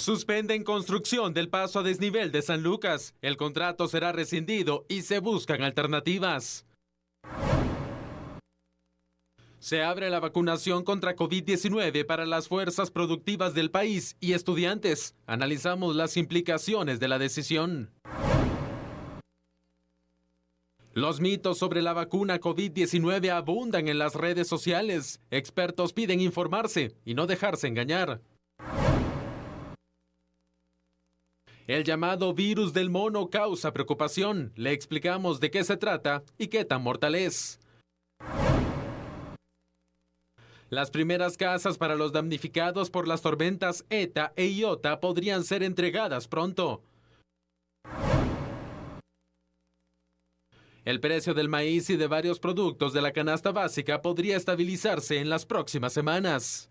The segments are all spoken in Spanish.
Suspenden construcción del paso a desnivel de San Lucas. El contrato será rescindido y se buscan alternativas. Se abre la vacunación contra COVID-19 para las fuerzas productivas del país y estudiantes. Analizamos las implicaciones de la decisión. Los mitos sobre la vacuna COVID-19 abundan en las redes sociales. Expertos piden informarse y no dejarse engañar. El llamado virus del mono causa preocupación. Le explicamos de qué se trata y qué tan mortal es. Las primeras casas para los damnificados por las tormentas ETA e IOTA podrían ser entregadas pronto. El precio del maíz y de varios productos de la canasta básica podría estabilizarse en las próximas semanas.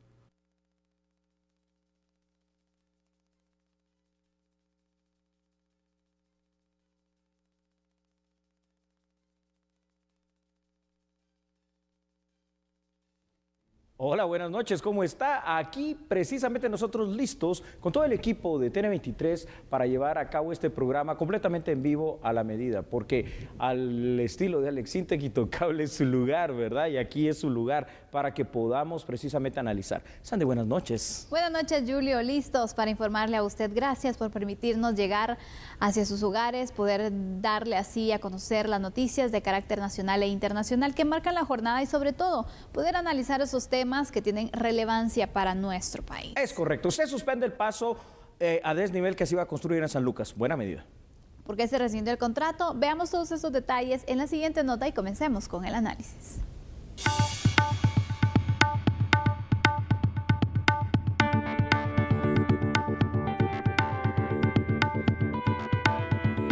Hola, buenas noches, ¿cómo está? Aquí precisamente nosotros listos con todo el equipo de TN23 para llevar a cabo este programa completamente en vivo a la medida, porque al estilo de Alex Sintek, Intocable es su lugar, ¿verdad? Y aquí es su lugar para que podamos precisamente analizar. Sandy, buenas noches. Buenas noches, Julio, listos para informarle a usted. Gracias por permitirnos llegar hacia sus hogares, poder darle así a conocer las noticias de carácter nacional e internacional que marcan la jornada y sobre todo poder analizar esos temas que tienen relevancia para nuestro país. Es correcto, se suspende el paso a desnivel que se iba a construir en San Lucas. Buena medida. ¿Por qué se rescindió el contrato? Veamos todos esos detalles en la siguiente nota y comencemos con el análisis.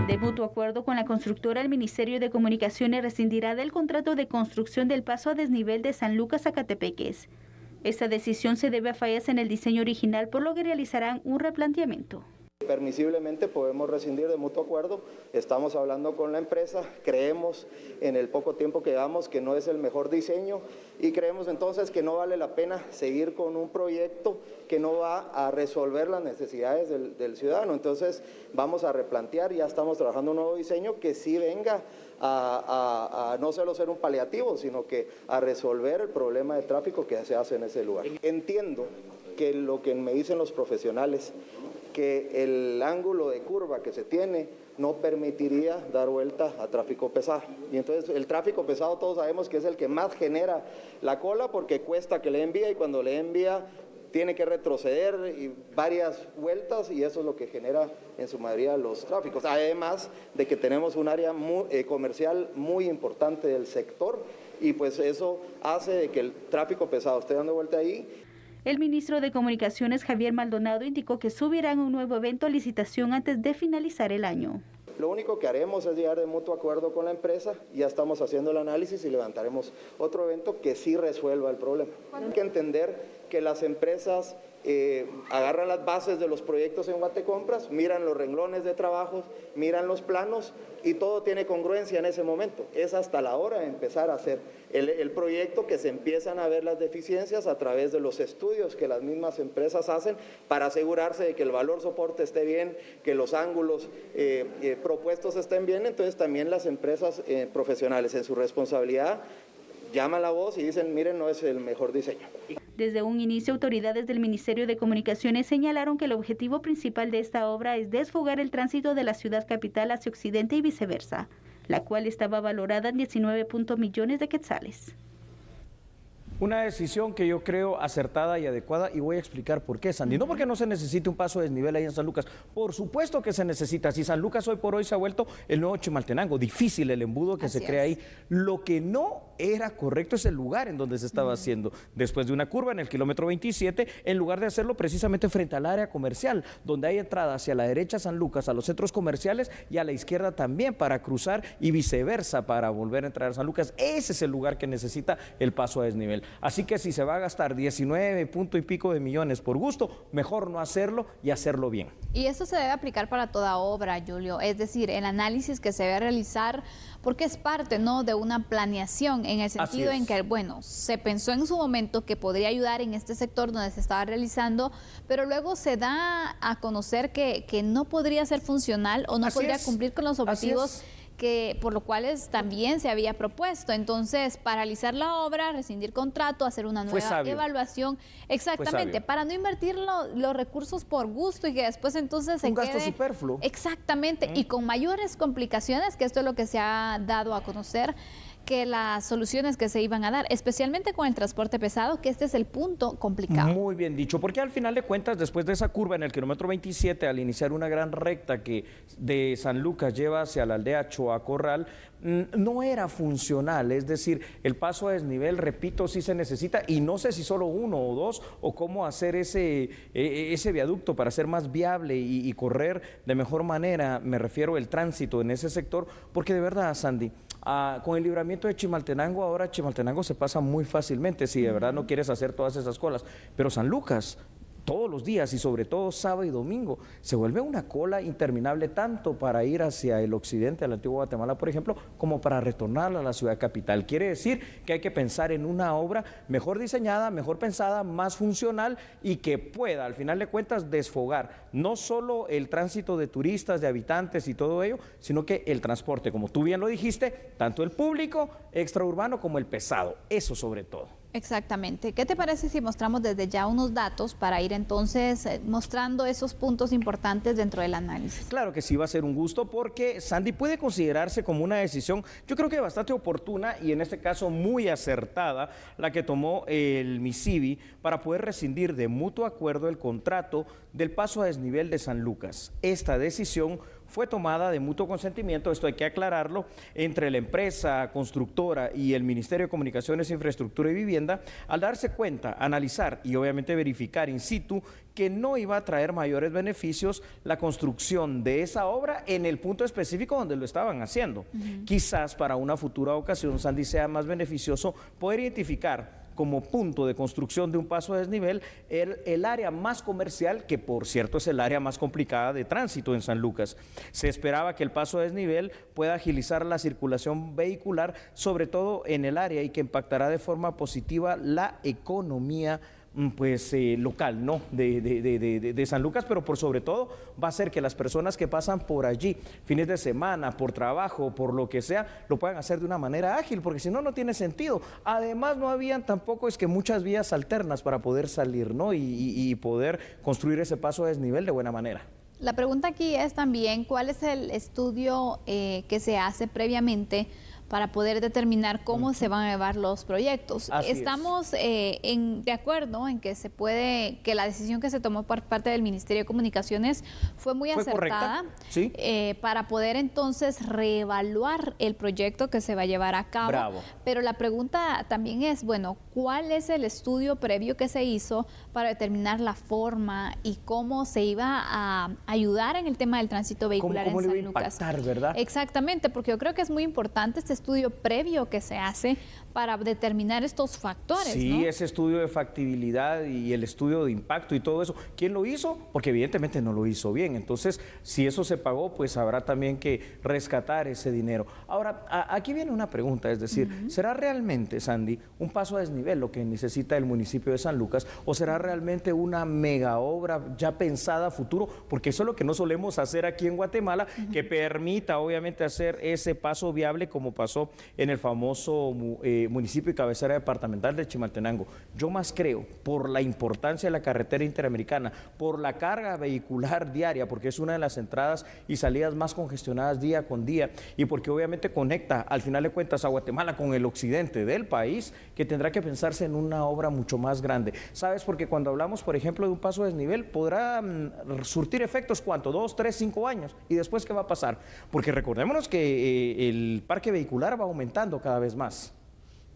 De mutuo acuerdo con la constructora, el Ministerio de Comunicaciones rescindirá del contrato de construcción del paso a desnivel de San Lucas a Catepeques. Esta decisión se debe a fallas en el diseño original, por lo que realizarán un replanteamiento. Permisiblemente podemos rescindir de mutuo acuerdo, estamos hablando con la empresa, creemos en el poco tiempo que llevamos que no es el mejor diseño y creemos entonces que no vale la pena seguir con un proyecto que no va a resolver las necesidades del ciudadano. Entonces vamos a replantear, ya estamos trabajando un nuevo diseño que sí venga a no solo ser un paliativo, sino que a resolver el problema de tráfico que se hace en ese lugar. Entiendo que lo que me dicen los profesionales, que el ángulo de curva que se tiene no permitiría dar vuelta a tráfico pesado. Y entonces el tráfico pesado todos sabemos que es el que más genera la cola porque cuesta que le envía y cuando le envía tiene que retroceder y varias vueltas y eso es lo que genera en su mayoría los tráficos. Además de que tenemos un área comercial muy importante del sector y pues eso hace de que el tráfico pesado esté dando vuelta ahí. El ministro de Comunicaciones, Javier Maldonado, indicó que subirán un nuevo evento a licitación antes de finalizar el año. Lo único que haremos es llegar de mutuo acuerdo con la empresa, ya estamos haciendo el análisis y levantaremos otro evento que sí resuelva el problema. Hay que entender que las empresas agarran las bases de los proyectos en Guatecompras, miran los renglones de trabajo, miran los planos y todo tiene congruencia en ese momento. Es hasta la hora de empezar a hacer el proyecto que se empiezan a ver las deficiencias a través de los estudios que las mismas empresas hacen para asegurarse de que el valor soporte esté bien, que los ángulos propuestos estén bien. Entonces también las empresas profesionales en su responsabilidad llaman la voz y dicen, miren, no es el mejor diseño. Desde un inicio, autoridades del Ministerio de Comunicaciones señalaron que el objetivo principal de esta obra es desfogar el tránsito de la ciudad capital hacia occidente y viceversa, la cual estaba valorada en 19 millones de quetzales. Una decisión que yo creo acertada y adecuada y voy a explicar por qué, Sandy. No porque no se necesite un paso de desnivel ahí en San Lucas, por supuesto que se necesita. Si San Lucas hoy por hoy se ha vuelto el nuevo Chimaltenango, difícil el embudo que se crea ahí. Lo que no era correcto es el lugar en donde se estaba haciendo. Después de una curva en el kilómetro 27, en lugar de hacerlo precisamente frente al área comercial, donde hay entrada hacia la derecha San Lucas, a los centros comerciales y a la izquierda también para cruzar y viceversa para volver a entrar a San Lucas. Ese es el lugar que necesita el paso a desnivel. Así que si se va a gastar 19 punto y pico de millones por gusto, mejor no hacerlo y hacerlo bien. Y esto se debe aplicar para toda obra, Julio, es decir, el análisis que se debe realizar, porque es parte, ¿no?, de una planeación, en el sentido en que, bueno, se pensó en su momento que podría ayudar en este sector donde se estaba realizando, pero luego se da a conocer que no podría ser funcional o no podría cumplir con los objetivos por lo cuales también se había propuesto. Entonces, paralizar la obra, rescindir contrato, hacer una nueva evaluación. Exactamente, para no invertir los recursos por gusto y que después entonces un gasto superfluo. Exactamente, y con mayores complicaciones, que esto es lo que se ha dado a conocer, que las soluciones que se iban a dar, especialmente con el transporte pesado, que este es el punto complicado. Muy bien dicho, porque al final de cuentas, después de esa curva en el kilómetro 27, al iniciar una gran recta que de San Lucas lleva hacia la aldea Choacorral, no era funcional, es decir, el paso a desnivel, repito, sí se necesita, y no sé si solo uno o dos, o cómo hacer ese viaducto para ser más viable y correr de mejor manera, me refiero al tránsito en ese sector, porque de verdad, Sandy, con el libramiento de Chimaltenango, ahora Chimaltenango se pasa muy fácilmente si de verdad no quieres hacer todas esas colas, pero San Lucas, todos los días y sobre todo sábado y domingo, se vuelve una cola interminable tanto para ir hacia el occidente, al antiguo Guatemala, por ejemplo, como para retornar a la ciudad capital. Quiere decir que hay que pensar en una obra mejor diseñada, mejor pensada, más funcional y que pueda, al final de cuentas, desfogar no solo el tránsito de turistas, de habitantes y todo ello, sino que el transporte, como tú bien lo dijiste, tanto el público, extraurbano, como el pesado, eso sobre todo. Exactamente. ¿Qué te parece si mostramos desde ya unos datos para ir entonces mostrando esos puntos importantes dentro del análisis? Claro que sí, va a ser un gusto porque Sandy puede considerarse como una decisión, yo creo que bastante oportuna y en este caso muy acertada, la que tomó el MISIBI para poder rescindir de mutuo acuerdo el contrato del paso a desnivel de San Lucas. Esta decisión fue tomada de mutuo consentimiento, esto hay que aclararlo, entre la empresa constructora y el Ministerio de Comunicaciones, Infraestructura y Vivienda, al darse cuenta, analizar y obviamente verificar in situ que no iba a traer mayores beneficios la construcción de esa obra en el punto específico donde lo estaban haciendo. Quizás para una futura ocasión, Sandy, sea más beneficioso poder identificar como punto de construcción de un paso a desnivel el área más comercial, que por cierto es el área más complicada de tránsito en San Lucas. Se esperaba que el paso a desnivel pueda agilizar la circulación vehicular, sobre todo en el área, y que impactará de forma positiva la economía local, ¿no?, de San Lucas, pero por sobre todo va a ser que las personas que pasan por allí fines de semana, por trabajo, por lo que sea, lo puedan hacer de una manera ágil, porque si no, no tiene sentido. Además, no habían tampoco muchas vías alternas para poder salir, ¿no?, y poder construir ese paso a desnivel de buena manera. La pregunta aquí es también, ¿cuál es el estudio que se hace previamente para poder determinar cómo se van a llevar los proyectos? Estamos de acuerdo en que que la decisión que se tomó por parte del Ministerio de Comunicaciones fue muy acertada, ¿sí?, para poder entonces reevaluar el proyecto que se va a llevar a cabo. Bravo. Pero la pregunta también es, bueno, ¿cuál es el estudio previo que se hizo para determinar la forma y cómo se iba a ayudar en el tema del tránsito vehicular en San Lucas? ¿Cómo le iba a impactar, verdad? Exactamente, porque yo creo que es muy importante este estudio previo que se hace para determinar estos factores, Sí, ¿no? Ese estudio de factibilidad y el estudio de impacto y todo eso. ¿Quién lo hizo? Porque evidentemente no lo hizo bien. Entonces, si eso se pagó, pues habrá también que rescatar ese dinero. Ahora, aquí viene una pregunta, es decir, ¿será realmente, Sandy, un paso a desnivel lo que necesita el municipio de San Lucas o será realmente una mega obra ya pensada a futuro? Porque eso es lo que no solemos hacer aquí en Guatemala, que permita obviamente hacer ese paso viable como pasó en el famoso municipio y cabecera departamental de Chimaltenango. Yo más creo, por la importancia de la carretera interamericana, por la carga vehicular diaria, porque es una de las entradas y salidas más congestionadas día con día, y porque obviamente conecta, al final de cuentas, a Guatemala con el occidente del país, que tendrá que pensarse en una obra mucho más grande. ¿Sabes? Porque cuando hablamos, por ejemplo, de un paso a desnivel, podrá surtir efectos, ¿cuánto? 2, 3, 5 años. ¿Y después qué va a pasar? Porque recordémonos que el parque vehicular va aumentando cada vez más.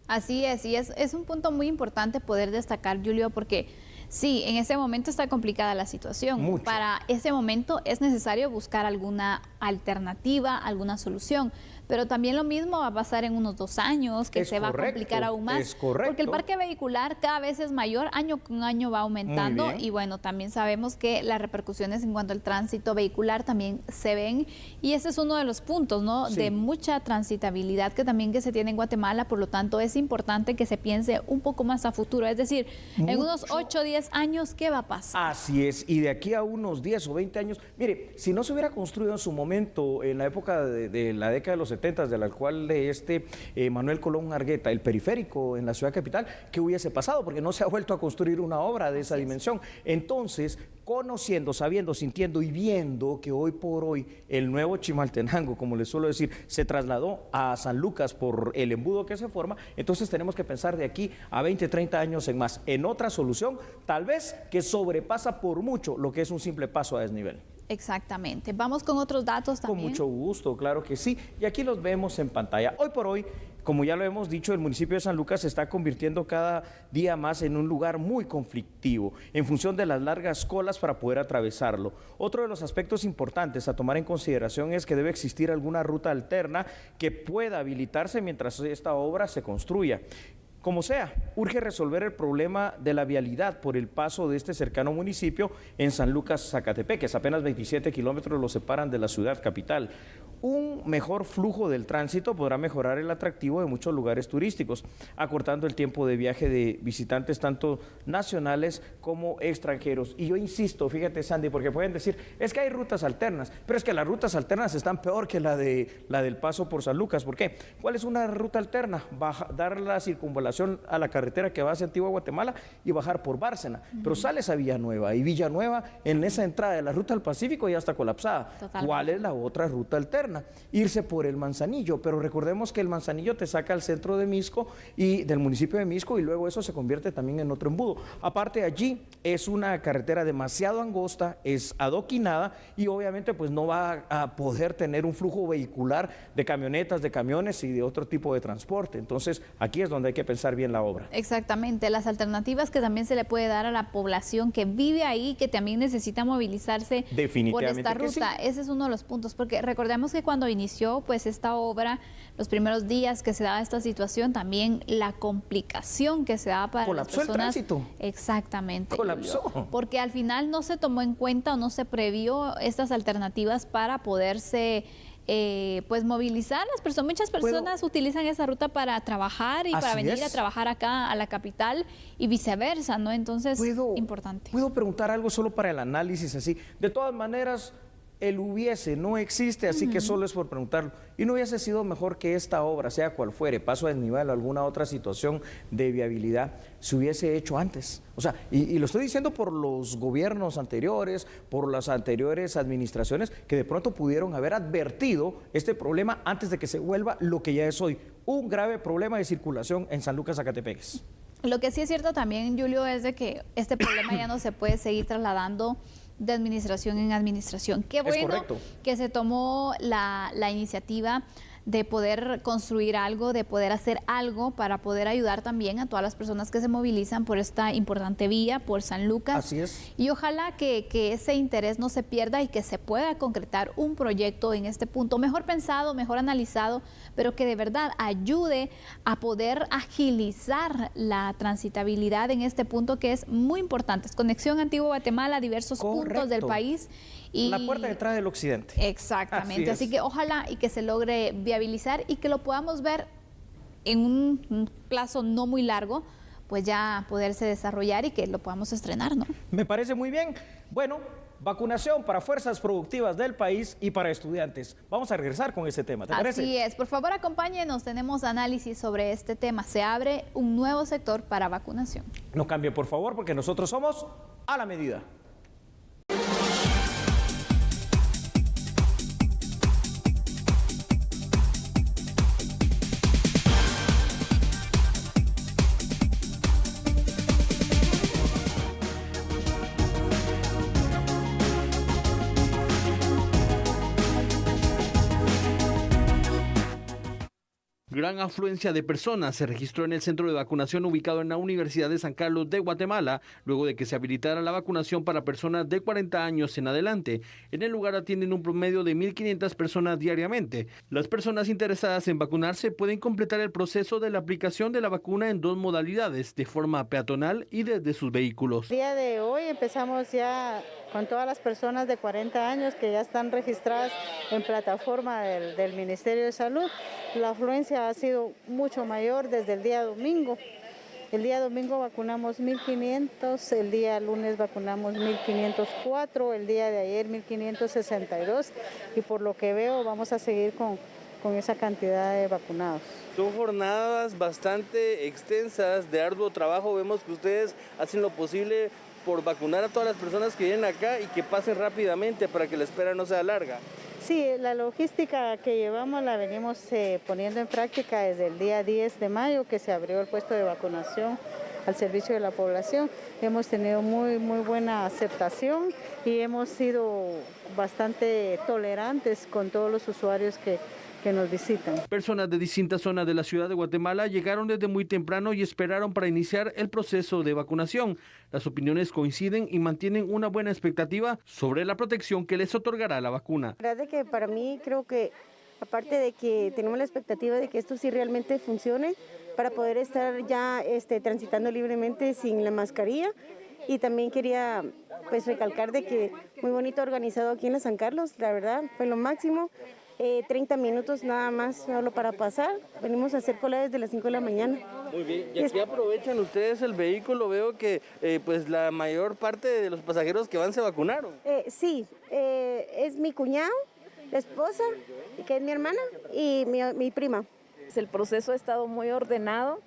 Así es, y es un punto muy importante poder destacar, Julio, porque Sí, en ese momento está complicada la situación. Mucho. Para ese momento es necesario buscar alguna alternativa, alguna solución. Pero también lo mismo va a pasar en unos 2 años, que se va a complicar aún más. Es correcto. Porque el parque vehicular cada vez es mayor, año con año va aumentando. Y bueno, también sabemos que las repercusiones en cuanto al tránsito vehicular también se ven. Y ese es uno de los puntos, ¿no? Sí. De mucha transitabilidad que se tiene en Guatemala. Por lo tanto, es importante que se piense un poco más a futuro. Es decir, en unos 8 o 10 años, ¿qué va a pasar? Así es, y de aquí a unos 10 o 20 años, mire, si no se hubiera construido en su momento, en la época de la década de los 70, de la cual de Manuel Colón Argueta, el periférico en la ciudad capital, ¿qué hubiese pasado? Porque no se ha vuelto a construir una obra de esa dimensión. Entonces, conociendo, sabiendo, sintiendo y viendo que hoy por hoy el nuevo Chimaltenango, como les suelo decir, se trasladó a San Lucas por el embudo que se forma, entonces tenemos que pensar de aquí a 20, 30 años en más, en otra solución, tal vez que sobrepasa por mucho lo que es un simple paso a desnivel. Exactamente. Vamos con otros datos también. Con mucho gusto, claro que sí. Y aquí los vemos en pantalla. Hoy por hoy, como ya lo hemos dicho, el municipio de San Lucas se está convirtiendo cada día más en un lugar muy conflictivo, en función de las largas colas para poder atravesarlo. Otro de los aspectos importantes a tomar en consideración es que debe existir alguna ruta alterna que pueda habilitarse mientras esta obra se construya. Como sea, urge resolver el problema de la vialidad por el paso de este cercano municipio en San Lucas, Zacatepeques. Apenas 27 kilómetros lo separan de la ciudad capital. Un mejor flujo del tránsito podrá mejorar el atractivo de muchos lugares turísticos, acortando el tiempo de viaje de visitantes tanto nacionales como extranjeros. Y yo insisto, fíjate Sandy, porque pueden decir, es que hay rutas alternas, pero es que las rutas alternas están peor que la del paso por San Lucas. ¿Por qué? ¿Cuál es una ruta alterna? Dar la circunvalación a la carretera que va hacia Antigua Guatemala y bajar por Bárcena. Pero sales a Villanueva y Villanueva en esa entrada de la ruta al Pacífico ya está colapsada. Totalmente. ¿Cuál es la otra ruta alterna? Irse por el Manzanillo, pero recordemos que el Manzanillo te saca al centro de Misco y del municipio de Misco y luego eso se convierte también en otro embudo. Aparte allí es una carretera demasiado angosta, es adoquinada y obviamente pues no va a poder tener un flujo vehicular de camionetas, de camiones y de otro tipo de transporte. Entonces aquí es donde hay que pensar bien la obra. Exactamente, las alternativas que también se le puede dar a la población que vive ahí, que también necesita movilizarse por esta ruta. Sí. Ese es uno de los puntos, porque recordemos que cuando inició pues esta obra, los primeros días que se daba esta situación, también la complicación que se daba para colapsó las personas. El tránsito. Exactamente. Colapsó. Julio, porque al final no se tomó en cuenta o no se previó estas alternativas para poderse pues movilizar las personas. Muchas personas utilizan esa ruta para trabajar y para venir a trabajar acá a la capital y viceversa, ¿no? Entonces, importante. ¿Puedo preguntar algo solo para el análisis así? De todas maneras, el hubiese no existe, así que solo es por preguntarlo. ¿Y no hubiese sido mejor que esta obra, sea cual fuere, paso a desnivel o alguna otra situación de viabilidad, se hubiese hecho antes? O sea, y lo estoy diciendo por los gobiernos anteriores, por las anteriores administraciones, que de pronto pudieron haber advertido este problema antes de que se vuelva lo que ya es hoy, un grave problema de circulación en San Lucas, Zacatepeques. Lo que sí es cierto también, Julio, es de que este problema ya no se puede seguir trasladando de administración en administración. Qué bueno que se tomó la iniciativa de poder construir algo, de poder hacer algo para poder ayudar también a todas las personas que se movilizan por esta importante vía, por San Lucas. Así es. Y ojalá que ese interés no se pierda y que se pueda concretar un proyecto en este punto, mejor pensado, mejor analizado, pero que de verdad ayude a poder agilizar la transitabilidad en este punto que es muy importante. Es conexión Antigua Guatemala a diversos puntos del país. Y la puerta de entrada del occidente. Exactamente, así que ojalá y que se logre viabilizar y que lo podamos ver en un plazo no muy largo, pues ya poderse desarrollar y que lo podamos estrenar, ¿no? Me parece muy bien. Bueno, vacunación para fuerzas productivas del país y para estudiantes. Vamos a regresar con ese tema, ¿te parece? Así es, por favor acompáñenos, tenemos análisis sobre este tema. Se abre un nuevo sector para vacunación. No cambie por favor, porque nosotros somos a la medida. Gran afluencia de personas se registró en el centro de vacunación ubicado en la Universidad de San Carlos de Guatemala, luego de que se habilitara la vacunación para personas de 40 años en adelante. En el lugar atienden un promedio de 1.500 personas diariamente. Las personas interesadas en vacunarse pueden completar el proceso de la aplicación de la vacuna en 2 modalidades, de forma peatonal y desde sus vehículos. El día de hoy empezamos ya con todas las personas de 40 años que ya están registradas en plataforma del Ministerio de Salud. La afluencia ha sido mucho mayor desde el día domingo. El día domingo vacunamos 1.500, el día lunes vacunamos 1.504, el día de ayer 1.562 y por lo que veo vamos a seguir con esa cantidad de vacunados. Son jornadas bastante extensas de arduo trabajo. Vemos que ustedes hacen lo posible por vacunar a todas las personas que vienen acá y que pasen rápidamente para que la espera no sea larga. Sí, la logística que llevamos la venimos poniendo en práctica desde el día 10 de mayo que se abrió el puesto de vacunación al servicio de la población. Hemos tenido muy buena aceptación y hemos sido bastante tolerantes con todos los usuarios que nos visitan. Personas de distintas zonas de la ciudad de Guatemala llegaron desde muy temprano y esperaron para iniciar el proceso de vacunación. Las opiniones coinciden y mantienen una buena expectativa sobre la protección que les otorgará la vacuna. La verdad es que para mí creo que, aparte de que tenemos la expectativa de que esto sí realmente funcione, para poder estar ya transitando libremente sin la mascarilla. Y también quería recalcar de que muy bonito organizado aquí en la San Carlos, la verdad fue lo máximo. 30 minutos nada más solo para pasar. Venimos a hacer cola desde las 5 de la mañana. Muy bien, y aquí aprovechan ustedes el vehículo. Veo que pues la mayor parte de los pasajeros que van se vacunaron. Sí, es mi cuñado, la esposa, que es mi hermana, y mi prima. El proceso ha estado muy ordenado.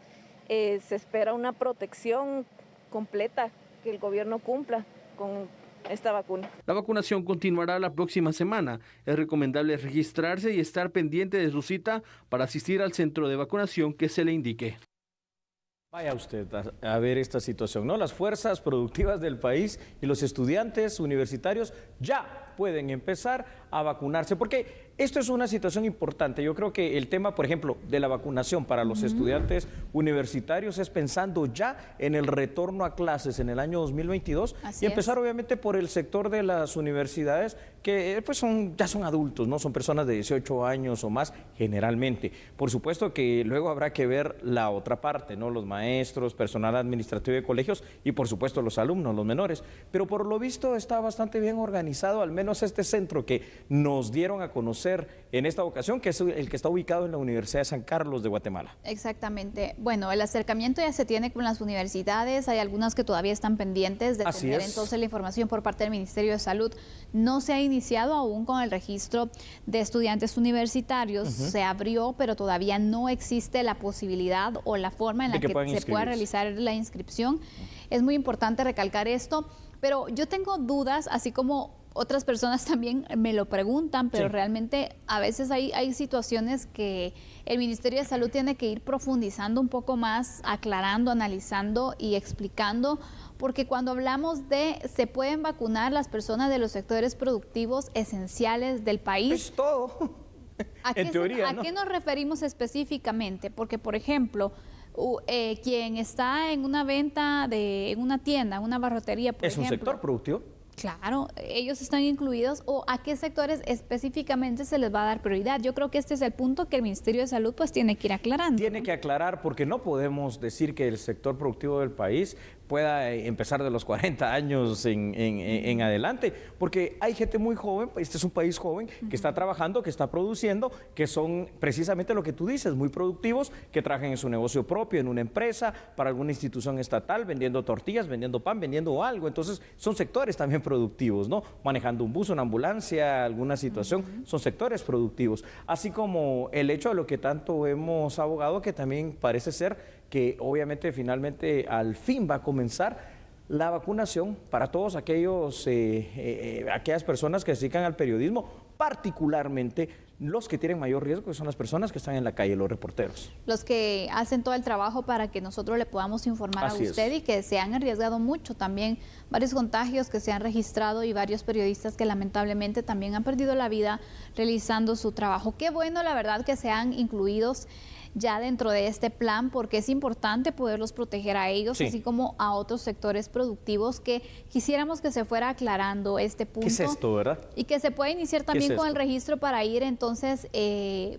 Se espera una protección completa, que el gobierno cumpla con esta vacuna. La vacunación continuará la próxima semana. Es recomendable registrarse y estar pendiente de su cita para asistir al centro de vacunación que se le indique. Vaya usted a ver esta situación, ¿no? Las fuerzas productivas del país y los estudiantes universitarios ya pueden empezar a vacunarse, porque esto es una situación importante. Yo creo que el tema, por ejemplo, de la vacunación para los estudiantes universitarios es pensando ya en el retorno a clases en el año 2022 y empezar obviamente por el sector de las universidades que pues ya son adultos, ¿no? Son personas de 18 años o más generalmente. Por supuesto que luego habrá que ver la otra parte, ¿no? Los maestros, personal administrativo de colegios y por supuesto los alumnos, los menores. Pero por lo visto está bastante bien organizado, al menos este centro que nos dieron a conocer en esta ocasión, que es el que está ubicado en la Universidad de San Carlos de Guatemala. Exactamente. Bueno, el acercamiento ya se tiene con las universidades, hay algunas que todavía están pendientes de tener entonces la información por parte del Ministerio de Salud. No se ha iniciado aún con el registro de estudiantes universitarios, se abrió, pero todavía no existe la posibilidad o la forma en la que se pueda realizar la inscripción. Es muy importante recalcar esto, pero yo tengo dudas, así como otras personas también me lo preguntan, pero realmente a veces hay situaciones que el Ministerio de Salud tiene que ir profundizando un poco más, aclarando, analizando y explicando, porque cuando hablamos de se pueden vacunar las personas de los sectores productivos esenciales del país. Es todo. En teoría, ¿no? ¿A qué nos referimos específicamente? Porque, por ejemplo, quien está en una venta, en una tienda, en una barrotería, por ejemplo. ¿Es un sector productivo? Claro, ellos están incluidos, o a qué sectores específicamente se les va a dar prioridad. Yo creo que este es el punto que el Ministerio de Salud pues tiene que ir aclarando. Tiene que aclarar, porque no podemos decir que el sector productivo del país pueda empezar de los 40 años en adelante, porque hay gente muy joven, este es un país joven, que está trabajando, que está produciendo, que son precisamente lo que tú dices, muy productivos, que trabajan en su negocio propio, en una empresa, para alguna institución estatal, vendiendo tortillas, vendiendo pan, vendiendo algo. Entonces son sectores también productivos, ¿no? Manejando un bus, una ambulancia, alguna situación, son sectores productivos. Así como el hecho de lo que tanto hemos abogado, que también parece ser que obviamente finalmente al fin va a comenzar la vacunación para todos aquellas personas que se dedican al periodismo, particularmente los que tienen mayor riesgo, que son las personas que están en la calle, los reporteros. Los que hacen todo el trabajo para que nosotros le podamos informar a usted y que se han arriesgado mucho también, varios contagios que se han registrado y varios periodistas que lamentablemente también han perdido la vida realizando su trabajo. Qué bueno, la verdad, que sean incluidos ya dentro de este plan, porque es importante poderlos proteger a ellos, así como a otros sectores productivos, que quisiéramos que se fuera aclarando este punto. ¿Qué es esto, verdad? Y que se pueda iniciar también con el registro para ir entonces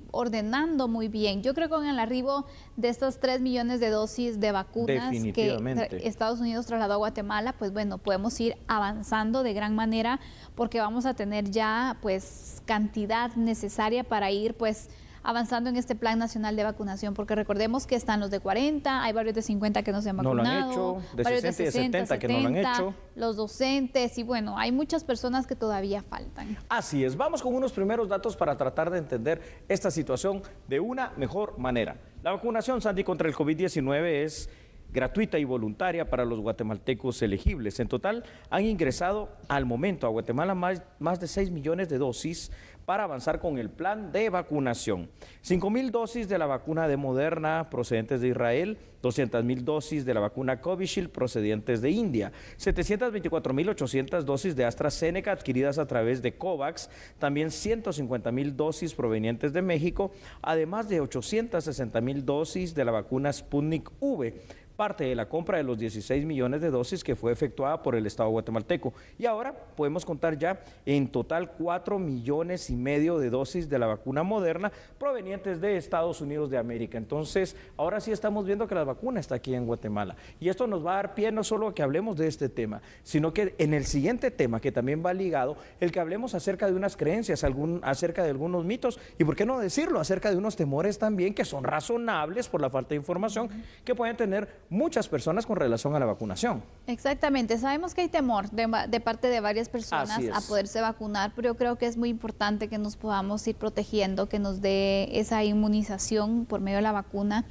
ordenando muy bien. Yo creo que con el arribo de estas 3 millones de dosis de vacunas que Estados Unidos trasladó a Guatemala, pues bueno, podemos ir avanzando de gran manera, porque vamos a tener ya pues cantidad necesaria para ir pues avanzando en este plan nacional de vacunación, porque recordemos que están los de 40, hay varios de 50 que no se han vacunado, no lo han hecho, de 60 y de 70 que no lo han hecho, los docentes, y bueno, hay muchas personas que todavía faltan. Así es, vamos con unos primeros datos para tratar de entender esta situación de una mejor manera. La vacunación, Sandy, contra el COVID-19 es gratuita y voluntaria para los guatemaltecos elegibles. En total han ingresado al momento a Guatemala más de 6 millones de dosis para avanzar con el plan de vacunación. 5,000 dosis de la vacuna de Moderna procedentes de Israel, 200,000 dosis de la vacuna Covishield procedentes de India, 724,800 dosis de AstraZeneca adquiridas a través de COVAX, también 150,000 dosis provenientes de México, además de 860,000 dosis de la vacuna Sputnik V, parte de la compra de los 16 millones de dosis que fue efectuada por el Estado guatemalteco. Y ahora podemos contar ya en total 4,5 millones de dosis de la vacuna Moderna provenientes de Estados Unidos de América. Entonces, ahora sí estamos viendo que la vacuna está aquí en Guatemala. Y esto nos va a dar pie no solo a que hablemos de este tema, sino que en el siguiente tema, que también va ligado, el que hablemos acerca de unas creencias, acerca de algunos mitos, y por qué no decirlo, acerca de unos temores también que son razonables por la falta de información que pueden tener muchas personas con relación a la vacunación. Exactamente, sabemos que hay temor de parte de varias personas a poderse vacunar, pero yo creo que es muy importante que nos podamos ir protegiendo, que nos dé esa inmunización por medio de la vacuna,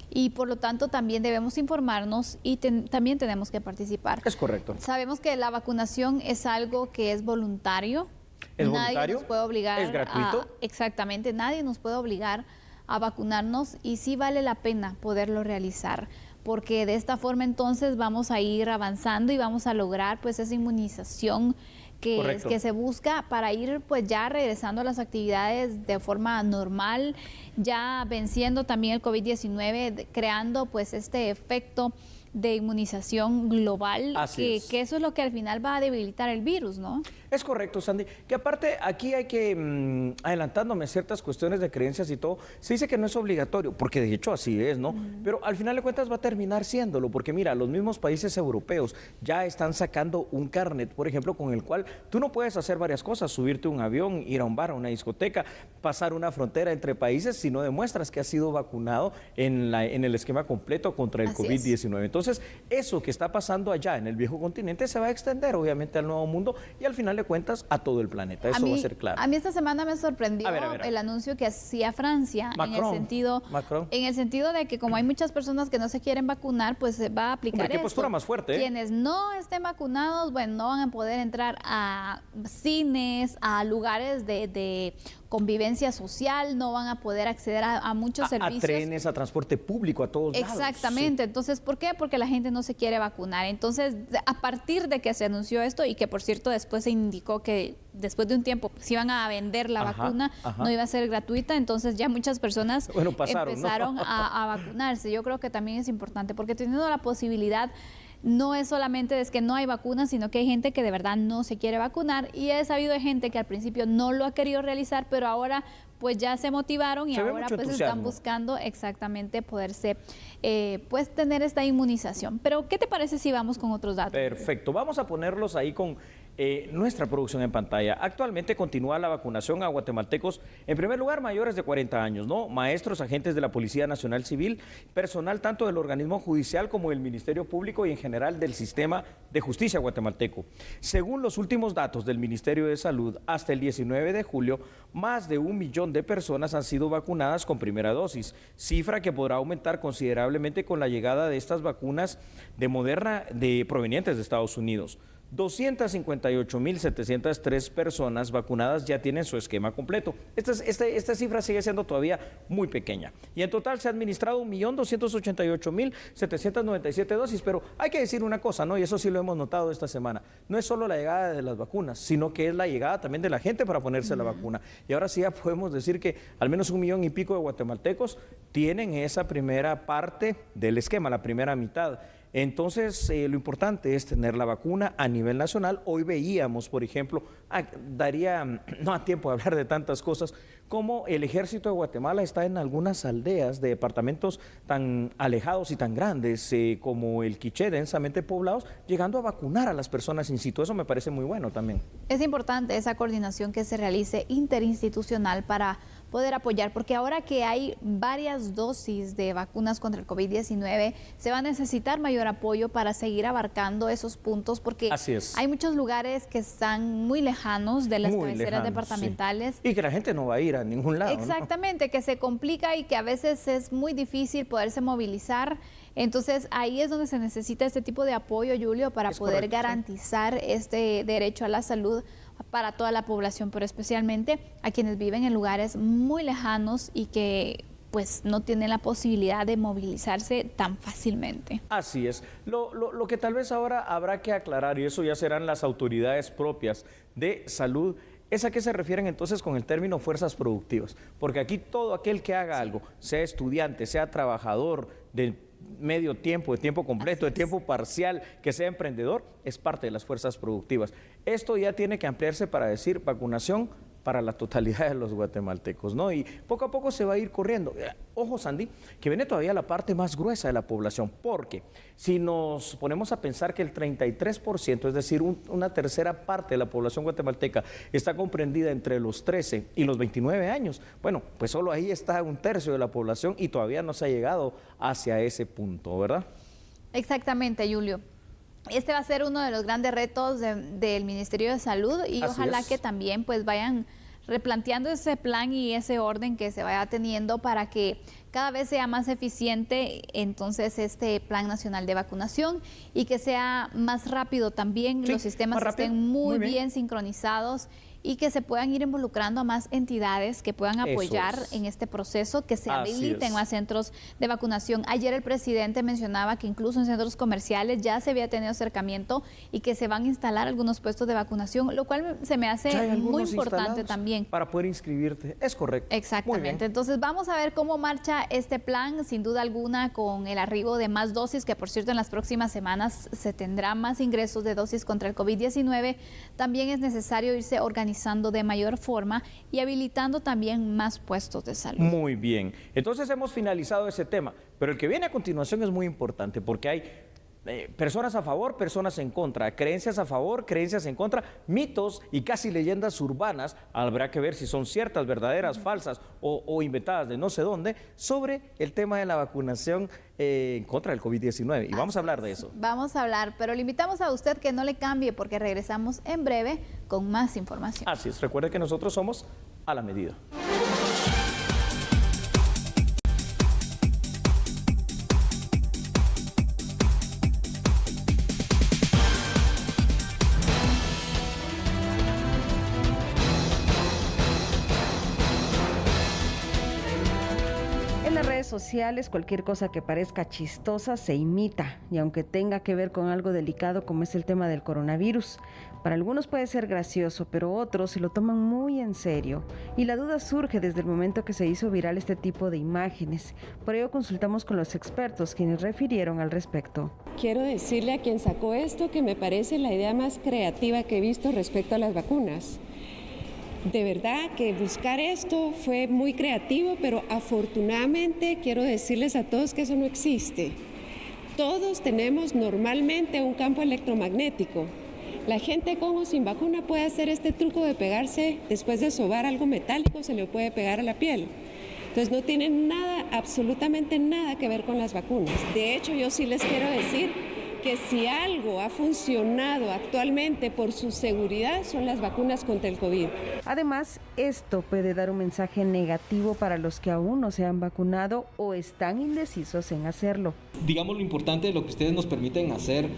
y por lo tanto también debemos informarnos y también tenemos que participar. Es correcto. Sabemos que la vacunación es algo que es voluntario. ¿Es nadie voluntario? Nos puede obligar. ¿Es gratuito? Exactamente, nadie nos puede obligar a vacunarnos, y sí vale la pena poderlo realizar, porque de esta forma entonces vamos a ir avanzando y vamos a lograr pues esa inmunización que se busca para ir pues ya regresando a las actividades de forma normal, ya venciendo también el COVID-19, creando pues este efecto de inmunización global, que eso es lo que al final va a debilitar el virus, ¿no? Es correcto, Sandy, que aparte aquí hay que, adelantándome ciertas cuestiones de creencias y todo, se dice que no es obligatorio, porque de hecho así es, ¿no? Pero al final de cuentas va a terminar siéndolo, porque mira, los mismos países europeos ya están sacando un carnet, por ejemplo, con el cual tú no puedes hacer varias cosas, subirte a un avión, ir a un bar, a una discoteca, pasar una frontera entre países, si no demuestras que has sido vacunado en el esquema completo contra el COVID-19. Entonces, eso que está pasando allá en el viejo continente se va a extender obviamente al nuevo mundo y al final de cuentas a todo el planeta. Eso va a ser claro. A mí esta semana me sorprendió el anuncio que hacía Francia, Macron, en el sentido de que como hay muchas personas que no se quieren vacunar, pues se va a aplicar esto. ¿Qué postura más fuerte? Quienes no estén vacunados, bueno, no van a poder entrar a cines, a lugares de convivencia social, no van a poder acceder a muchos servicios. A trenes, a transporte público, a todos lados. Exactamente. Entonces, ¿por qué? Porque la gente no se quiere vacunar. Entonces, a partir de que se anunció esto, y que por cierto después se indicó que después de un tiempo pues iban a vender la vacuna, no iba a ser gratuita, entonces ya muchas personas empezaron a vacunarse. Yo creo que también es importante, porque teniendo la posibilidad, no es solamente de que no hay vacunas, sino que hay gente que de verdad no se quiere vacunar, y he sabido de gente que al principio no lo ha querido realizar, pero ahora pues ya se motivaron y ahora pues están buscando exactamente poderse pues tener esta inmunización. Pero ¿qué te parece si vamos con otros datos? Perfecto, vamos a ponerlos ahí con nuestra producción en pantalla. Actualmente continúa la vacunación a guatemaltecos, en primer lugar mayores de 40 años, ¿no? Maestros, agentes de la Policía Nacional Civil, personal tanto del organismo judicial como del Ministerio Público y en general del sistema de justicia guatemalteco. Según los últimos datos del Ministerio de Salud, hasta el 19 de julio, más de 1 millón de personas han sido vacunadas con primera dosis, cifra que podrá aumentar considerablemente con la llegada de estas vacunas de Moderna provenientes de Estados Unidos. 258.703 personas vacunadas ya tienen su esquema completo. Esta cifra sigue siendo todavía muy pequeña. Y en total se ha administrado 1.288.797 dosis. Pero hay que decir una cosa, ¿no? Y eso sí lo hemos notado esta semana. No es solo la llegada de las vacunas, sino que es la llegada también de la gente para ponerse la vacuna. Y ahora sí ya podemos decir que al menos 1,5 millones de guatemaltecos tienen esa primera parte del esquema, la primera mitad. Entonces, lo importante es tener la vacuna a nivel nacional. Hoy veíamos, por ejemplo, no da tiempo de hablar de tantas cosas, como el Ejército de Guatemala está en algunas aldeas de departamentos tan alejados y tan grandes como el Quiché, densamente poblados, llegando a vacunar a las personas in situ. Eso me parece muy bueno también. Es importante esa coordinación que se realice interinstitucional para poder apoyar, porque ahora que hay varias dosis de vacunas contra el COVID-19, se va a necesitar mayor apoyo para seguir abarcando esos puntos, porque hay muchos lugares que están muy lejanos de las cabeceras departamentales. Sí. Y que la gente no va a ir a ningún lado. Exactamente, ¿no? Que se complica y que a veces es muy difícil poderse movilizar. Entonces, ahí es donde se necesita este tipo de apoyo, Julio, para poder garantizar este derecho a la salud para toda la población, pero especialmente a quienes viven en lugares muy lejanos y que pues no tienen la posibilidad de movilizarse tan fácilmente. Así es. Lo que tal vez ahora habrá que aclarar, y eso ya serán las autoridades propias de salud, ¿es a qué se refieren entonces con el término fuerzas productivas? Porque aquí todo aquel que haga algo, sea estudiante, sea trabajador de medio tiempo, de tiempo completo, de tiempo parcial, que sea emprendedor, es parte de las fuerzas productivas. Esto ya tiene que ampliarse para decir vacunación para la totalidad de los guatemaltecos, ¿no? Y poco a poco se va a ir corriendo. Ojo, Sandy, que viene todavía la parte más gruesa de la población, porque si nos ponemos a pensar que el 33%, es decir, una tercera parte de la población guatemalteca está comprendida entre los 13 y los 29 años, bueno, pues solo ahí está 1/3 de la población y todavía no se ha llegado hacia ese punto, ¿verdad? Exactamente, Julio. Este va a ser uno de los grandes retos del Ministerio de Salud y ojalá que también pues vayan replanteando ese plan y ese orden que se vaya teniendo para que cada vez sea más eficiente entonces este Plan Nacional de Vacunación y que sea más rápido también, los sistemas estén muy bien sincronizados y que se puedan ir involucrando a más entidades que puedan apoyar en este proceso, que se habiliten más centros de vacunación. Ayer el presidente mencionaba que incluso en centros comerciales ya se había tenido acercamiento y que se van a instalar algunos puestos de vacunación, lo cual se me hace muy importante también. Para poder inscribirte, es correcto. Exactamente, entonces vamos a ver cómo marcha este plan, sin duda alguna con el arribo de más dosis, que por cierto en las próximas semanas se tendrá más ingresos de dosis contra el COVID-19, también es necesario irse organizando de mayor forma y habilitando también más puestos de salud. Muy bien, entonces hemos finalizado ese tema, pero el que viene a continuación es muy importante porque hay personas a favor, personas en contra, creencias a favor, creencias en contra, mitos y casi leyendas urbanas, habrá que ver si son ciertas, verdaderas, falsas o inventadas de no sé dónde, sobre el tema de la vacunación en contra del COVID-19 y vamos a hablar de eso. Vamos a hablar, pero le invitamos a usted que no le cambie porque regresamos en breve con más información. Así es, recuerde que nosotros somos A la Medida. Sociales, cualquier cosa que parezca chistosa se imita, y aunque tenga que ver con algo delicado como es el tema del coronavirus, para algunos puede ser gracioso, pero otros se lo toman muy en serio, y la duda surge desde el momento que se hizo viral este tipo de imágenes. Por ello consultamos con los expertos, quienes refirieron al respecto. Quiero decirle a quien sacó esto que me parece la idea más creativa que he visto respecto a las vacunas. De verdad que buscar esto fue muy creativo, pero afortunadamente quiero decirles a todos que eso no existe. Todos tenemos normalmente un campo electromagnético. La gente con o sin vacuna puede hacer este truco de pegarse, después de sobar algo metálico, se le puede pegar a la piel. Entonces no tiene nada, absolutamente nada que ver con las vacunas. De hecho, yo sí les quiero decir que si algo ha funcionado actualmente por su seguridad son las vacunas contra el COVID. Además, esto puede dar un mensaje negativo para los que aún no se han vacunado o están indecisos en hacerlo. digamos, lo importante de lo que ustedes nos permiten hacer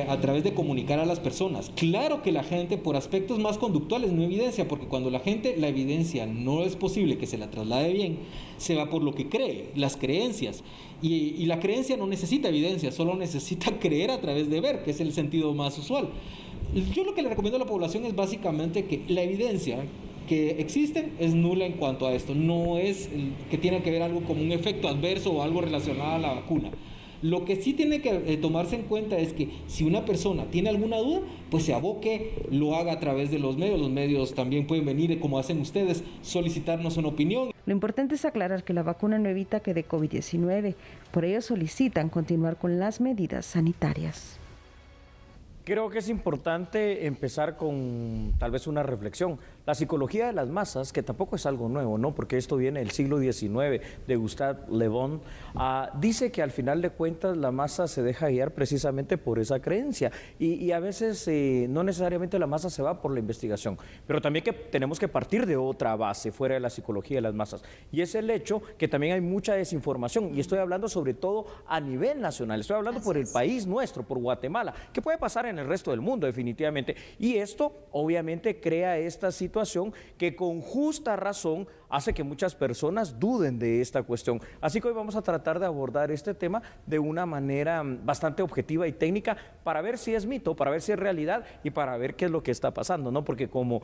a través de comunicar a las personas. Claro que la gente, por aspectos más conductuales, no evidencia, porque cuando la evidencia no es posible que se la traslade bien, se va por lo que cree, las creencias. Y la creencia no necesita evidencia, solo necesita creer a través de ver, que es el sentido más usual. Yo lo que le recomiendo a la población es básicamente que la evidencia que existe es nula en cuanto a esto. No es que tiene que ver algo como un efecto adverso o algo relacionado a la vacuna. Lo que sí tiene que tomarse en cuenta es que si una persona tiene alguna duda, pues se aboque, lo haga a través de los medios. Los medios también pueden venir, como hacen ustedes, solicitarnos una opinión. Lo importante es aclarar que la vacuna no evita que dé COVID-19. Por ello solicitan continuar con las medidas sanitarias. Creo que es importante empezar con tal vez una reflexión. La psicología de las masas, que tampoco es algo nuevo, ¿no? Porque esto viene del siglo XIX, de Gustave Le Bon, dice que al final de cuentas la masa se deja guiar precisamente por esa creencia. Y a veces no necesariamente la masa se va por la investigación, pero también que tenemos que partir de otra base fuera de la psicología de las masas. Y es el hecho que también hay mucha desinformación, y estoy hablando sobre todo a nivel nacional, estoy hablando por el país nuestro, por Guatemala. ¿Qué puede pasar en el resto del mundo, definitivamente? Y esto obviamente crea esta situación que con justa razón hace que muchas personas duden de esta cuestión. Así que hoy vamos a tratar de abordar este tema de una manera bastante objetiva y técnica para ver si es mito, para ver si es realidad y para ver qué es lo que está pasando, ¿no? Porque como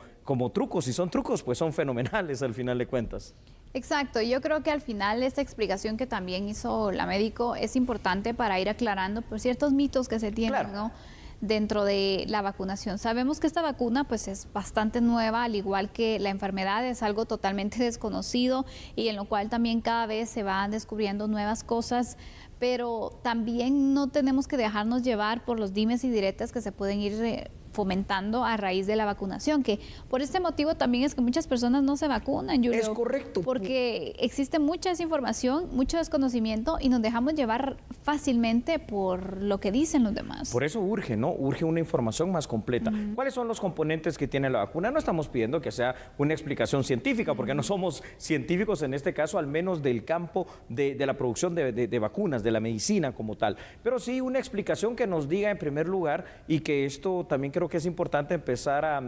trucos, si son trucos, pues son fenomenales al final de cuentas. Exacto, yo creo que al final esta explicación que también hizo la médico es importante para ir aclarando por ciertos mitos que se tienen, claro, ¿no?, dentro de la vacunación. Sabemos que esta vacuna pues es bastante nueva, al igual que la enfermedad, es algo totalmente desconocido y en lo cual también cada vez se van descubriendo nuevas cosas, pero también no tenemos que dejarnos llevar por los dimes y diretes que se pueden ir fomentando a raíz de la vacunación, que por este motivo también es que muchas personas no se vacunan, Julio. Es correcto. Porque existe mucha desinformación, mucho desconocimiento y nos dejamos llevar fácilmente por lo que dicen los demás. Por eso urge, ¿no? Urge una información más completa. ¿Cuáles son los componentes que tiene la vacuna? No estamos pidiendo que sea una explicación científica, porque no somos científicos en este caso, al menos del campo de la producción de vacunas, de la medicina como tal. Pero sí una explicación que nos diga en primer lugar, y que esto también creo que es importante empezar a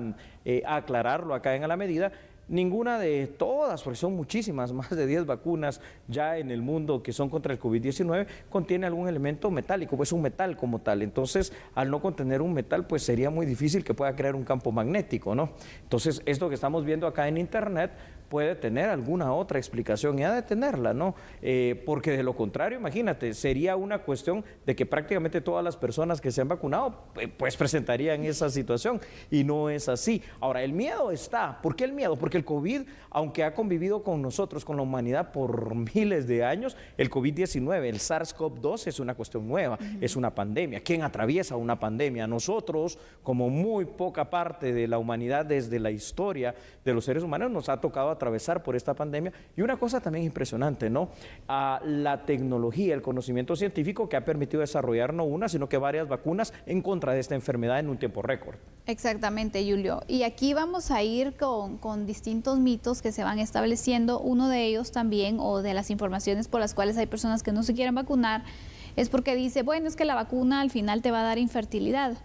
aclararlo acá en A la Medida. Ninguna de todas, porque son muchísimas, más de 10 vacunas ya en el mundo que son contra el COVID-19, contiene algún elemento metálico, pues un metal como tal. Entonces, al no contener un metal, pues sería muy difícil que pueda crear un campo magnético, ¿no? Entonces, esto que estamos viendo acá en Internet puede tener alguna otra explicación y ha de tenerla, ¿no? Porque de lo contrario, imagínate, sería una cuestión de que prácticamente todas las personas que se han vacunado, pues presentarían esa situación, y no es así. Ahora, el miedo está. ¿Por qué el miedo? Porque el COVID, aunque ha convivido con nosotros, con la humanidad por miles de años, el COVID-19, el SARS-CoV-2 es una cuestión nueva, es una pandemia. ¿Quién atraviesa una pandemia? Nosotros, como muy poca parte de la humanidad desde la historia de los seres humanos, nos ha tocado atravesar por esta pandemia. Y una cosa también impresionante, ¿no? La tecnología, el conocimiento científico que ha permitido desarrollar no una, sino que varias vacunas en contra de esta enfermedad en un tiempo récord. Exactamente, Julio. Y aquí vamos a ir con distintos mitos que se van estableciendo. Uno de ellos también, o de las informaciones por las cuales hay personas que no se quieren vacunar, es porque dice, bueno, es que la vacuna al final te va a dar infertilidad.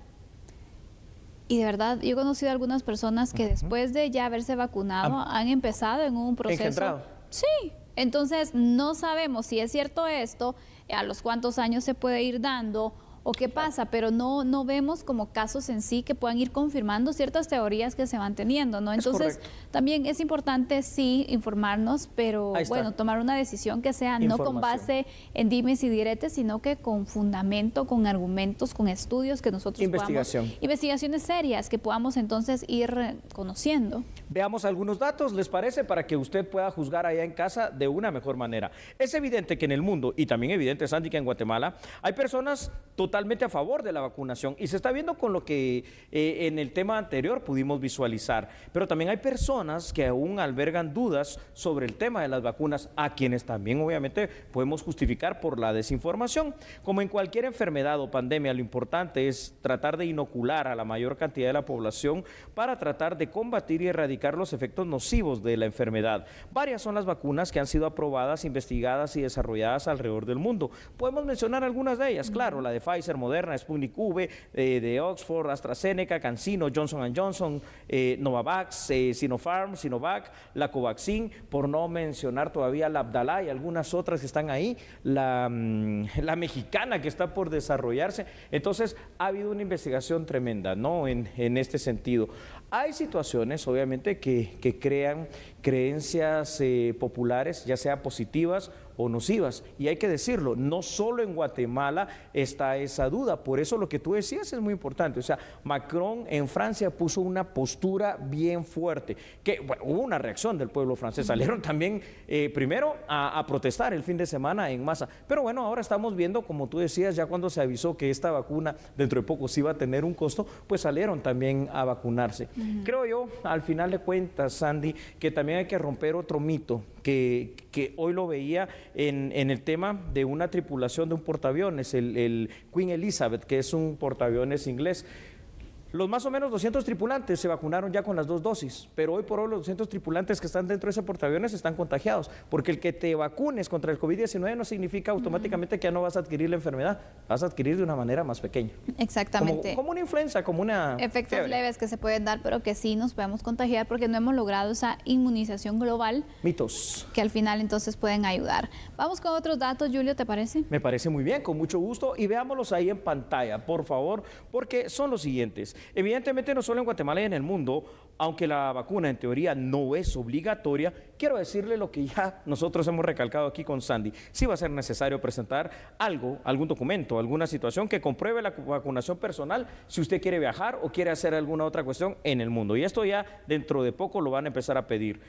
Y de verdad, yo he conocido a algunas personas que después de ya haberse vacunado han empezado en un proceso... ¿Engendrado? Sí. Entonces, no sabemos si es cierto esto, a los cuántos años se puede ir dando o qué pasa, pero no vemos como casos en sí que puedan ir confirmando ciertas teorías que se van teniendo, ¿no? Entonces, también es importante, sí, informarnos, pero bueno, tomar una decisión que sea no con base en dimes y diretes, sino que con fundamento, con argumentos, con estudios que nosotros investigaciones serias que podamos entonces ir conociendo. Veamos algunos datos, ¿les parece? Para que usted pueda juzgar allá en casa de una mejor manera. Es evidente que en el mundo, y también evidente, Sandy, que en Guatemala, hay personas totalmente totalmente a favor de la vacunación y se está viendo con lo que en el tema anterior pudimos visualizar. Pero también hay personas que aún albergan dudas sobre el tema de las vacunas, a quienes también obviamente podemos justificar por la desinformación. Como en cualquier enfermedad o pandemia, lo importante es tratar de inocular a la mayor cantidad de la población para tratar de combatir y erradicar los efectos nocivos de la enfermedad. Varias son las vacunas que han sido aprobadas, investigadas y desarrolladas alrededor del mundo. Podemos mencionar algunas de ellas, claro, la de Pfizer, Moderna, Sputnik V, de Oxford, AstraZeneca, CanSino, Johnson & Johnson, Novavax, Sinopharm, Sinovac, la Covaxin, por no mencionar todavía la Abdala y algunas otras que están ahí, la mexicana que está por desarrollarse. Entonces, ha habido una investigación tremenda, ¿no? En este sentido. Hay situaciones, obviamente, que crean creencias populares, ya sea positivas o nocivas, y hay que decirlo, no solo en Guatemala está esa duda, por eso lo que tú decías es muy importante. O sea, Macron en Francia puso una postura bien fuerte, que bueno, hubo una reacción del pueblo francés, salieron también primero a protestar el fin de semana en masa, pero bueno, ahora estamos viendo, como tú decías, ya cuando se avisó que esta vacuna dentro de poco sí iba a tener un costo, pues salieron también a vacunarse. Creo yo, al final de cuentas, Sandy, que también hay que romper otro mito, que hoy lo veía en el tema de una tripulación de un portaaviones, el Queen Elizabeth, que es un portaaviones inglés. Los más o menos 200 tripulantes se vacunaron ya con las 2 dosis, pero hoy por hoy los 200 tripulantes que están dentro de ese portaaviones están contagiados, porque el que te vacunes contra el COVID-19 no significa automáticamente que ya no vas a adquirir la enfermedad, vas a adquirir de una manera más pequeña. Exactamente. Como una influenza, como una efectos fiebre leves que se pueden dar, pero que sí nos podemos contagiar porque no hemos logrado esa inmunización global. Mitos. Que al final entonces pueden ayudar. Vamos con otros datos, Julio, ¿te parece? Me parece muy bien, con mucho gusto, y veámoslos ahí en pantalla, por favor, porque son los siguientes. Evidentemente no solo en Guatemala y en el mundo, aunque la vacuna en teoría no es obligatoria, quiero decirle lo que ya nosotros hemos recalcado aquí con Sandy. Sí va a ser necesario presentar algún documento, alguna situación que compruebe la vacunación personal si usted quiere viajar o quiere hacer alguna otra cuestión en el mundo. Y esto ya dentro de poco lo van a empezar a pedir.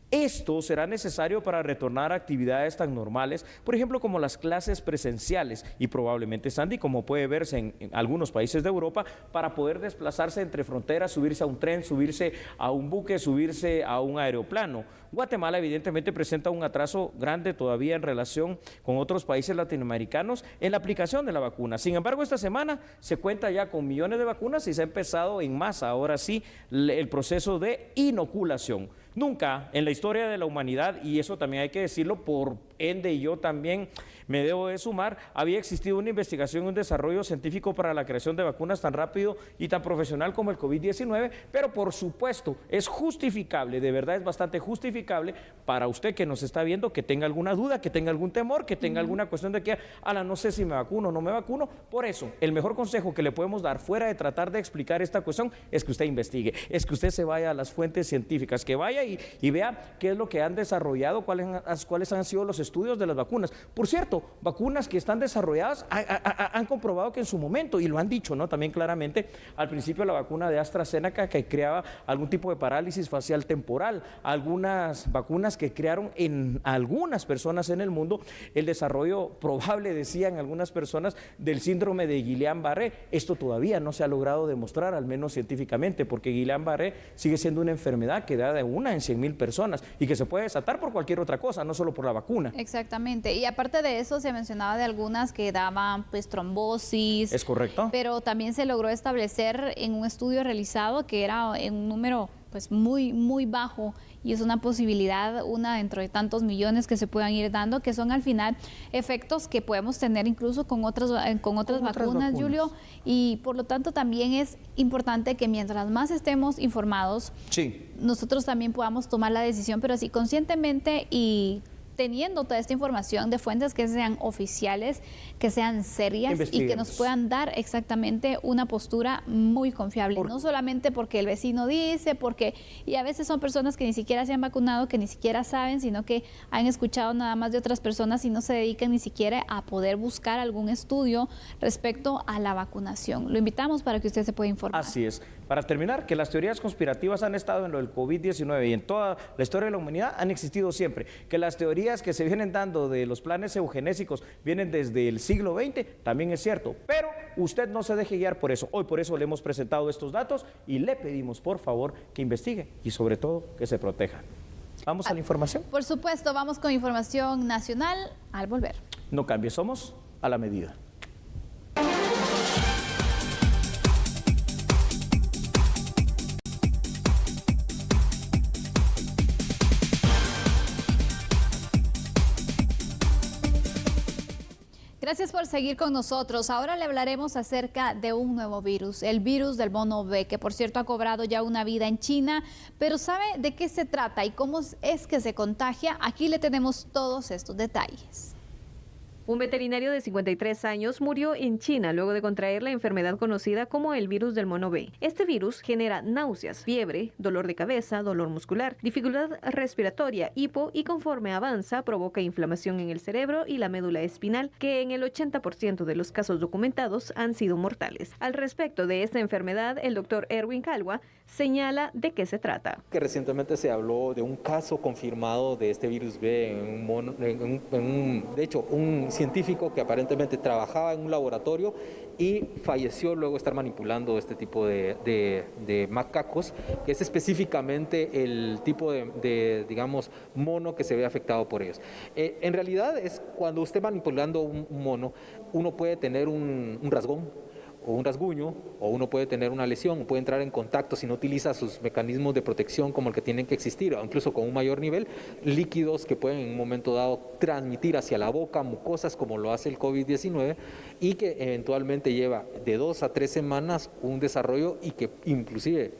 Esto será necesario para retornar a actividades tan normales, por ejemplo, como las clases presenciales y probablemente, Sandy, como puede verse en algunos países de Europa, para poder desplazarse entre fronteras, subirse a un tren, subirse a un buque, subirse a un aeroplano. Guatemala evidentemente presenta un atraso grande todavía en relación con otros países latinoamericanos en la aplicación de la vacuna. Sin embargo, esta semana se cuenta ya con millones de vacunas y se ha empezado en masa, ahora sí, el proceso de inoculación. Nunca en la historia de la humanidad, y eso también hay que decirlo, por ende y yo también me debo de sumar, había existido una investigación y un desarrollo científico para la creación de vacunas tan rápido y tan profesional como el COVID-19, pero por supuesto es justificable, de verdad es bastante justificable para usted que nos está viendo, que tenga alguna duda, que tenga algún temor, que tenga alguna cuestión de que, no sé si me vacuno o no me vacuno. Por eso, el mejor consejo que le podemos dar, fuera de tratar de explicar esta cuestión, es que usted investigue, es que usted se vaya a las fuentes científicas, que vaya y vea qué es lo que han desarrollado, cuáles han sido los estudios de las vacunas. Por cierto, vacunas que están desarrolladas han comprobado que en su momento, y lo han dicho, ¿no? También claramente, al principio la vacuna de AstraZeneca que creaba algún tipo de parálisis facial temporal, algunas vacunas que crearon en algunas personas en el mundo el desarrollo probable, decían algunas personas, del síndrome de Guillain-Barré. Esto todavía no se ha logrado demostrar, al menos científicamente, porque Guillain-Barré sigue siendo una enfermedad que da de 1 en 100,000 personas y que se puede desatar por cualquier otra cosa, no solo por la vacuna. Exactamente, y aparte de eso se mencionaba de algunas que daban pues trombosis. Es correcto. Pero también se logró establecer en un estudio realizado que era en un número pues muy bajo, y es una posibilidad, una dentro de tantos millones que se puedan ir dando, que son al final efectos que podemos tener incluso con otras vacunas, Julio, y por lo tanto también es importante que mientras más estemos informados, sí, nosotros también podamos tomar la decisión, pero así conscientemente y teniendo toda esta información de fuentes que sean oficiales, que sean serias y que nos puedan dar exactamente una postura muy confiable. No solamente porque el vecino dice, y a veces son personas que ni siquiera se han vacunado, que ni siquiera saben, sino que han escuchado nada más de otras personas y no se dedican ni siquiera a poder buscar algún estudio respecto a la vacunación. Lo invitamos para que usted se pueda informar. Así es. Para terminar, que las teorías conspirativas han estado en lo del COVID-19 y en toda la historia de la humanidad han existido siempre. Que las teorías que se vienen dando de los planes eugenésicos vienen desde el siglo XX, también es cierto. Pero usted no se deje guiar por eso. Hoy por eso le hemos presentado estos datos y le pedimos por favor que investigue y sobre todo que se proteja. ¿Vamos a la información? Por supuesto, vamos con información nacional al volver. No cambie, somos a la medida. Gracias por seguir con nosotros. Ahora le hablaremos acerca de un nuevo virus, el virus del mono B, que por cierto ha cobrado ya una vida en China, pero ¿sabe de qué se trata y cómo es que se contagia? Aquí le tenemos todos estos detalles. Un veterinario de 53 años murió en China luego de contraer la enfermedad conocida como el virus del mono B. Este virus genera náuseas, fiebre, dolor de cabeza, dolor muscular, dificultad respiratoria, hipo y conforme avanza provoca inflamación en el cerebro y la médula espinal, que en el 80% de los casos documentados han sido mortales. Al respecto de esta enfermedad, el doctor Erwin Calwa señala de qué se trata. Que recientemente se habló de un caso confirmado de este virus B en un mono, de hecho, un científico que aparentemente trabajaba en un laboratorio y falleció luego de estar manipulando este tipo de macacos, que es específicamente el tipo digamos, mono que se ve afectado por ellos. En realidad es cuando usted manipulando un mono, uno puede tener un rasgón, o un rasguño, o uno puede tener una lesión, puede entrar en contacto si no utiliza sus mecanismos de protección como el que tienen que existir, o incluso con un mayor nivel, líquidos que pueden en un momento dado transmitir hacia la boca, mucosas como lo hace el COVID-19, y que eventualmente lleva de 2 a 3 semanas un desarrollo y que inclusive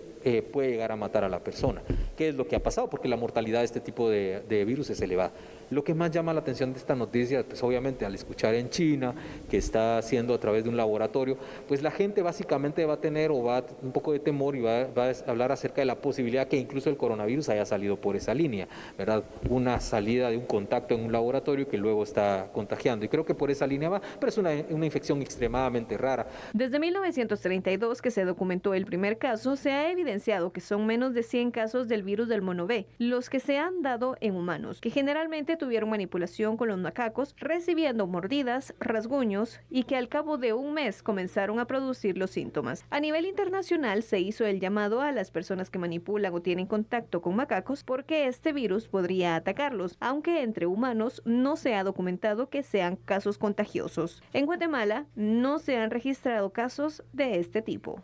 puede llegar a matar a la persona. ¿Qué es lo que ha pasado? Porque la mortalidad de este tipo de virus es elevada. Lo que más llama la atención de esta noticia, pues obviamente al escuchar en China, que está haciendo a través de un laboratorio, pues la gente básicamente va a tener un poco de temor y va a hablar acerca de la posibilidad que incluso el coronavirus haya salido por esa línea, ¿verdad? Una salida de un contacto en un laboratorio que luego está contagiando. Y creo que por esa línea va, pero es una infección extremadamente rara. Desde 1932, que se documentó el primer caso, se ha evidenciado que son menos de 100 casos del virus del mono B, los que se han dado en humanos, que generalmente tuvieron manipulación con los macacos, recibiendo mordidas, rasguños y que al cabo de un mes comenzaron a producir los síntomas. A nivel internacional se hizo el llamado a las personas que manipulan o tienen contacto con macacos porque este virus podría atacarlos, aunque entre humanos no se ha documentado que sean casos contagiosos. En Guatemala no se han registrado casos de este tipo.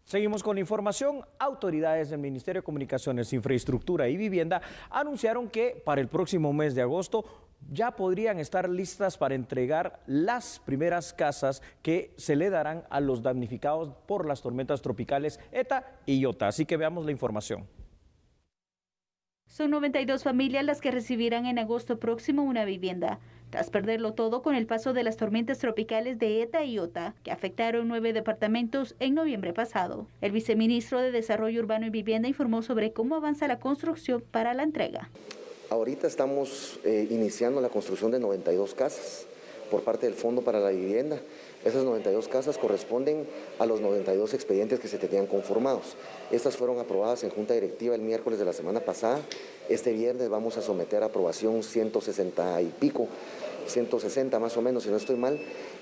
Seguimos con la información. Autoridades del Ministerio de Comunicaciones, Infraestructura y Vivienda anunciaron que para el próximo mes de agosto ya podrían estar listas para entregar las primeras casas que se le darán a los damnificados por las tormentas tropicales ETA y Iota. Así que veamos la información. Son 92 familias las que recibirán en agosto próximo una vivienda, tras perderlo todo con el paso de las tormentas tropicales de ETA y Iota, que afectaron 9 departamentos en noviembre pasado. El viceministro de Desarrollo Urbano y Vivienda informó sobre cómo avanza la construcción para la entrega. Ahorita estamos iniciando la construcción de 92 casas por parte del Fondo para la Vivienda. Esas 92 casas corresponden a los 92 expedientes que se tenían conformados. Estas fueron aprobadas en Junta Directiva el miércoles de la semana pasada. Este viernes vamos a someter a aprobación 160 y pico, 160 más o menos, si no estoy mal,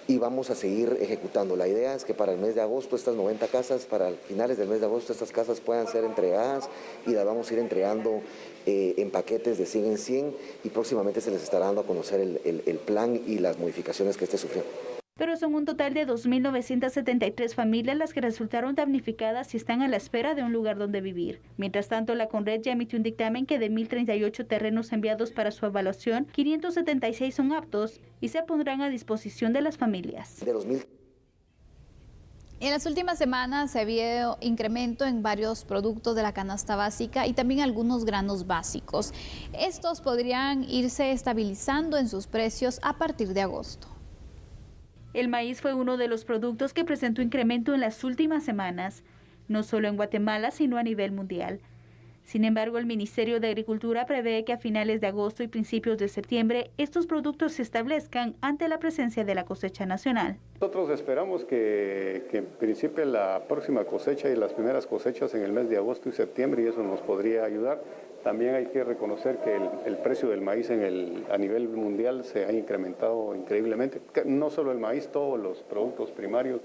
y vamos a seguir ejecutando. La idea es que para el mes de agosto estas 90 casas, para finales del mes de agosto estas casas puedan ser entregadas y las vamos a ir entregando en paquetes de 100 en 100 y próximamente se les estará dando a conocer el plan y las modificaciones que este sufrió. Pero son un total de 2.973 familias las que resultaron damnificadas y están a la espera de un lugar donde vivir. Mientras tanto, la CONRED ya emitió un dictamen que de 1.038 terrenos enviados para su evaluación, 576 son aptos y se pondrán a disposición de las familias. En las últimas semanas se vio incremento en varios productos de la canasta básica y también algunos granos básicos. Estos podrían irse estabilizando en sus precios a partir de agosto. El maíz fue uno de los productos que presentó incremento en las últimas semanas, no solo en Guatemala, sino a nivel mundial. Sin embargo, el Ministerio de Agricultura prevé que a finales de agosto y principios de septiembre estos productos se establezcan ante la presencia de la cosecha nacional. Nosotros esperamos que principie la próxima cosecha y las primeras cosechas en el mes de agosto y septiembre, y eso nos podría ayudar. También hay que reconocer que el precio del maíz a nivel mundial se ha incrementado increíblemente. No solo el maíz, todos los productos primarios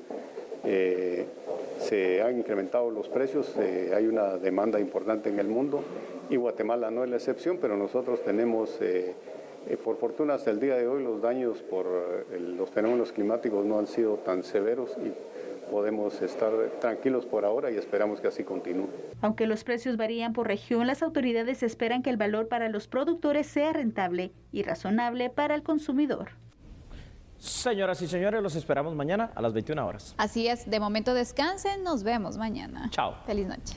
se han incrementado los precios. Hay una demanda importante en el mundo y Guatemala no es la excepción, pero nosotros tenemos, por fortuna hasta el día de hoy, los daños por los fenómenos climáticos no han sido tan severos y podemos estar tranquilos por ahora y esperamos que así continúe. Aunque los precios varían por región, las autoridades esperan que el valor para los productores sea rentable y razonable para el consumidor. Señoras y señores, los esperamos mañana a las 21 horas. Así es, de momento descansen, nos vemos mañana. Chao. Feliz noche.